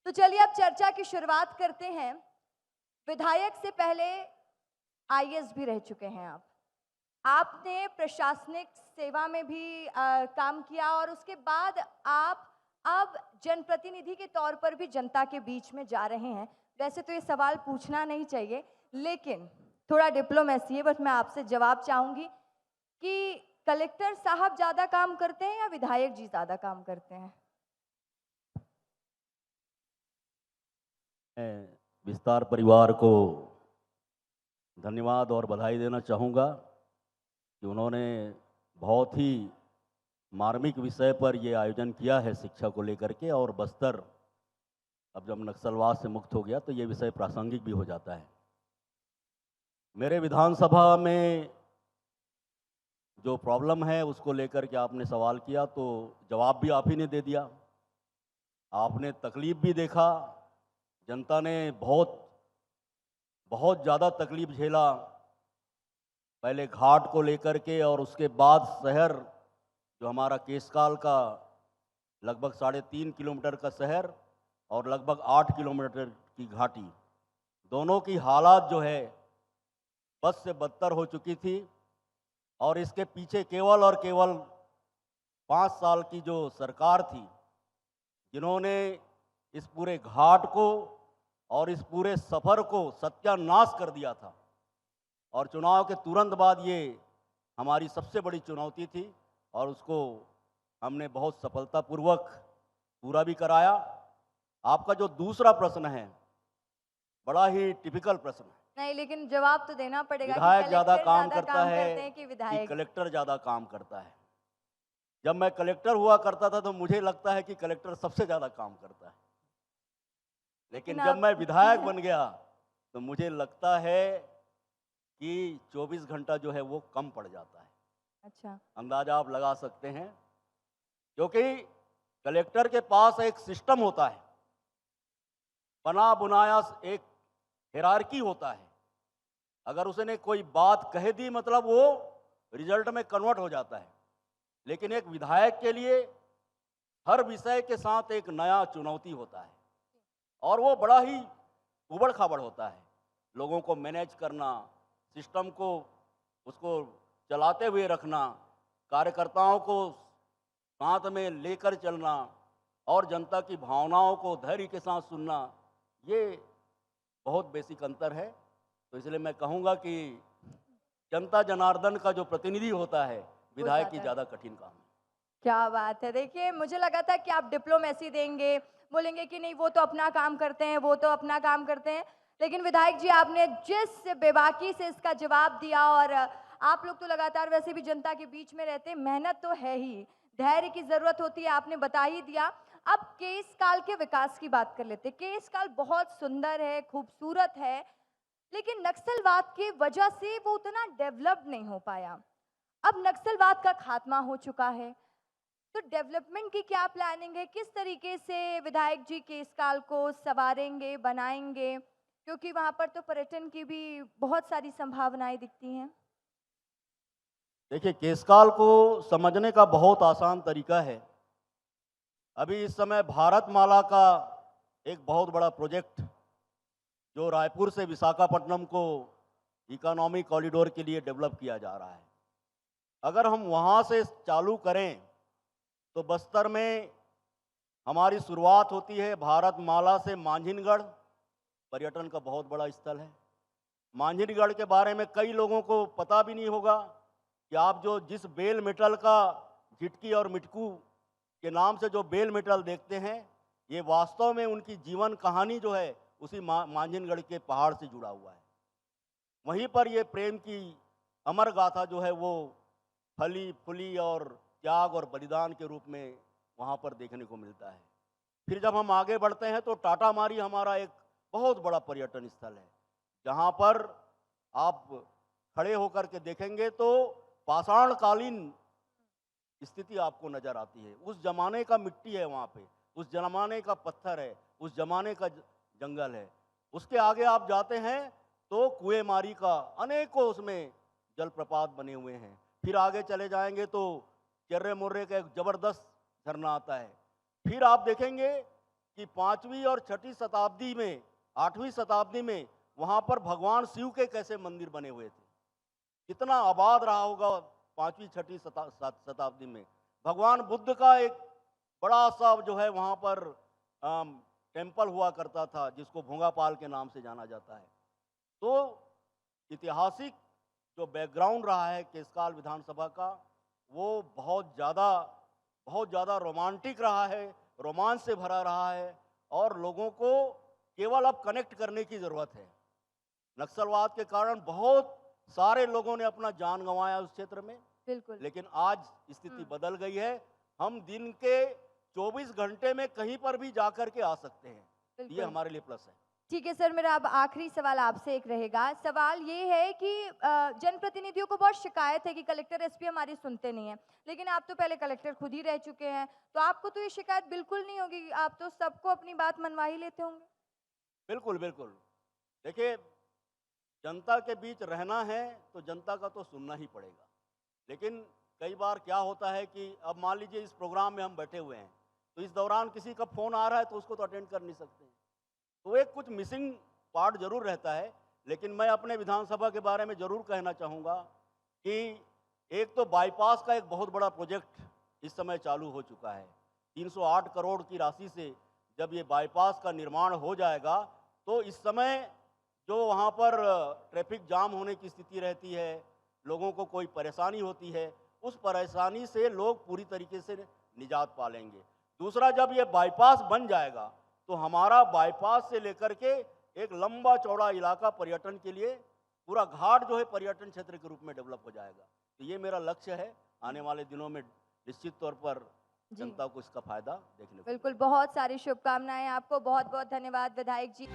तो चलिए अब चर्चा की शुरुआत करते हैं। विधायक से पहले आईएएस भी रह चुके हैं आप। आपने प्रशासनिक सेवा में भी काम किया और उसके बाद आप अब जनप्रतिनिधि के तौर पर भी जनता के बीच में जा रहे हैं। वैसे तो ये सवाल पूछना नहीं चाहिए, लेकिन थोड़ा डिप्लोमेसी है, बट मैं आपसे जवाब चाहूँगी कि कलेक्टर साहब ज़्यादा काम करते हैं या विधायक जी ज़्यादा काम करते हैं? मैं विस्तार परिवार को धन्यवाद और बधाई देना चाहूँगा कि उन्होंने बहुत ही मार्मिक विषय पर ये आयोजन किया है शिक्षा को लेकर के। और बस्तर अब जब नक्सलवाद से मुक्त हो गया तो ये विषय प्रासंगिक भी हो जाता है। मेरे विधानसभा में जो प्रॉब्लम है उसको लेकर के आपने सवाल किया, तो जवाब भी आप ही ने दे दिया। आपने तकलीफ भी देखा, जनता ने बहुत बहुत ज़्यादा तकलीफ झेला, पहले घाट को लेकर के और उसके बाद शहर जो हमारा केसकाल का लगभग 3.5 किलोमीटर का शहर और लगभग 8 किलोमीटर की घाटी, दोनों की हालात जो है बद से बदतर हो चुकी थी। और इसके पीछे केवल और केवल 5 साल की जो सरकार थी, जिन्होंने इस पूरे घाट को और इस पूरे सफ़र को सत्यानाश कर दिया था। और चुनाव के तुरंत बाद ये हमारी सबसे बड़ी चुनौती थी और उसको हमने बहुत सफलतापूर्वक पूरा भी कराया। आपका जो दूसरा प्रश्न है, बड़ा ही टिपिकल प्रश्न है। नहीं, लेकिन जवाब तो देना पड़ेगा कि विधायक ज़्यादा कलेक्टर काम ज़्यादा करता काम है करते हैं कि कि विधायक? कलेक्टर ज़्यादा काम करता है? जब मैं कलेक्टर हुआ करता था तो मुझे लगता है कि कलेक्टर सबसे ज़्यादा काम करता है, लेकिन लेकिन जब अब मैं विधायक बन गया तो मुझे लगता है कि 24 घंटा जो है वो कम पड़ जाता है। अच्छा। अंदाजा आप लगा सकते हैं, क्योंकि कलेक्टर के पास एक सिस्टम होता है, बना बुनाया एक हिरार्की होता है। अगर उसने कोई बात कह दी मतलब वो रिजल्ट में कन्वर्ट हो जाता है। लेकिन एक विधायक के लिए हर विषय के साथ एक नया चुनौती होता है और वो बड़ा ही उबड़ खाबड़ होता है। लोगों को मैनेज करना, सिस्टम को उसको चलाते हुए रखना, कार्यकर्ताओं को साथ में लेकर चलना और जनता की भावनाओं को धैर्य के साथ सुनना, ये बहुत बेसिक अंतर है। तो इसलिए मैं कहूँगा कि जनता जनार्दन का जो प्रतिनिधि होता है, वो विधायक की ज़्यादा ज़्यादा कठिन काम है। क्या बात है! देखिए, मुझे लगा था कि आप डिप्लोमेसी देंगे, बोलेंगे कि नहीं वो तो अपना काम करते हैं, वो तो अपना काम करते हैं। लेकिन विधायक जी आपने जिस बेबाकी से इसका जवाब दिया और आप लोग तो लगातार वैसे भी जनता के बीच में रहते हैं, मेहनत तो है ही, धैर्य की ज़रूरत होती है, आपने बता ही दिया। अब केसकाल के विकास की बात कर लेते हैं। केसकाल बहुत सुंदर है, खूबसूरत है, लेकिन नक्सलवाद की वजह से वो उतना डेवलप नहीं हो पाया। अब नक्सलवाद का खात्मा हो चुका है, तो डेवलपमेंट की क्या प्लानिंग है? किस तरीके से विधायक जी केसकाल को सँवारेंगे, बनाएँगे? क्योंकि वहाँ पर तो पर्यटन की भी बहुत सारी संभावनाएँ दिखती हैं। देखिए, केसकाल को समझने का बहुत आसान तरीका है। अभी इस समय भारतमाला का एक बहुत बड़ा प्रोजेक्ट जो रायपुर से विशाखापट्टनम को इकोनॉमिक कॉरिडोर के लिए डेवलप किया जा रहा है। अगर हम वहाँ से चालू करें तो बस्तर में हमारी शुरुआत होती है भारतमाला से मांझिनगढ़, पर्यटन का बहुत बड़ा स्थल है। मांझिनगढ़ के बारे में कई लोगों को पता भी नहीं होगा कि आप जो जिस बेल मेटल का झिटकी और मिटकू के नाम से जो बेल मेटल देखते हैं, ये वास्तव में उनकी जीवन कहानी जो है उसी मांझिनगढ़ के पहाड़ से जुड़ा हुआ है। वहीं पर ये प्रेम की अमर गाथा जो है वो फली फूली और त्याग और बलिदान के रूप में वहाँ पर देखने को मिलता है। फिर जब हम आगे बढ़ते हैं तो टाटा मारी हमारा एक बहुत बड़ा पर्यटन स्थल है, जहाँ पर आप खड़े होकर के देखेंगे तो पाषाण कालीन स्थिति आपको नजर आती है। उस जमाने का मिट्टी है वहाँ पे, उस जमाने का पत्थर है, उस जमाने का जंगल है। उसके आगे आप जाते हैं तो कुएं मारी का अनेकों उसमें जलप्रपात बने हुए हैं। फिर आगे चले जाएंगे तो चर्रे मुर्रे का एक जबरदस्त झरना आता है। फिर आप देखेंगे कि 5वीं और 6ठी शताब्दी में, 8वीं शताब्दी में वहाँ पर भगवान शिव के कैसे मंदिर बने हुए थे। कितना आबाद रहा होगा 5वीं 6ठी शताब्दी में। भगवान बुद्ध का एक बड़ा सा जो है वहाँ पर टेम्पल हुआ करता था, जिसको भोंगापाल के नाम से जाना जाता है। तो ऐतिहासिक जो बैकग्राउंड रहा है केशकाल विधानसभा का, वो बहुत ज़्यादा रोमांटिक रहा है, रोमांच से भरा रहा है और लोगों को केवल अब कनेक्ट करने की ज़रूरत है। नक्सलवाद के कारण बहुत सारे लोगों ने अपना जान गंवाया उस क्षेत्र में, बिल्कुल। लेकिन आज स्थिति बदल गई है। हम दिन के 24 घंटे में कहीं पर भी जाकर के आ सकते हैं। ये बिल्कुल। हमारे लिए प्लस है। ठीक है सर, मेरा अब आखिरी सवाल आपसे एक रहेगा। सवाल ये है कि जनप्रतिनिधियों को बहुत शिकायत है कि कलेक्टर एसपी हमारी सुनते नहीं हैं, लेकिन आप तो पहले कलेक्टर खुद ही रह चुके हैं, तो आपको तो ये शिकायत बिल्कुल नहीं होगी, आप तो सबको अपनी बात मनवा ही लेते होंगे। बिल्कुल, बिल्कुल। देखिए, जनता के बीच रहना है तो जनता का तो सुनना ही पड़ेगा। लेकिन कई बार क्या होता है कि अब मान लीजिए इस प्रोग्राम में हम बैठे हुए हैं, तो इस दौरान किसी का फ़ोन आ रहा है तो उसको तो अटेंड कर नहीं सकते। तो एक कुछ मिसिंग पार्ट ज़रूर रहता है। लेकिन मैं अपने विधानसभा के बारे में ज़रूर कहना चाहूँगा कि एक तो बाईपास का एक बहुत बड़ा प्रोजेक्ट इस समय चालू हो चुका है। 308 करोड़ की राशि से जब ये बाईपास का निर्माण हो जाएगा, तो इस समय जो वहाँ पर ट्रैफिक जाम होने की स्थिति रहती है, लोगों को कोई परेशानी होती है, उस परेशानी से लोग पूरी तरीके से निजात पा लेंगे। दूसरा, जब ये बाईपास बन जाएगा तो हमारा बाईपास से लेकर के एक लंबा चौड़ा इलाका पर्यटन के लिए, पूरा घाट जो है पर्यटन क्षेत्र के रूप में डेवलप हो जाएगा। तो ये मेरा लक्ष्य है। आने वाले दिनों में निश्चित तौर पर जी। जनता को इसका फायदा देखने को बिल्कुल, बहुत सारी शुभकामनाएं आपको। बहुत बहुत धन्यवाद विधायक जी।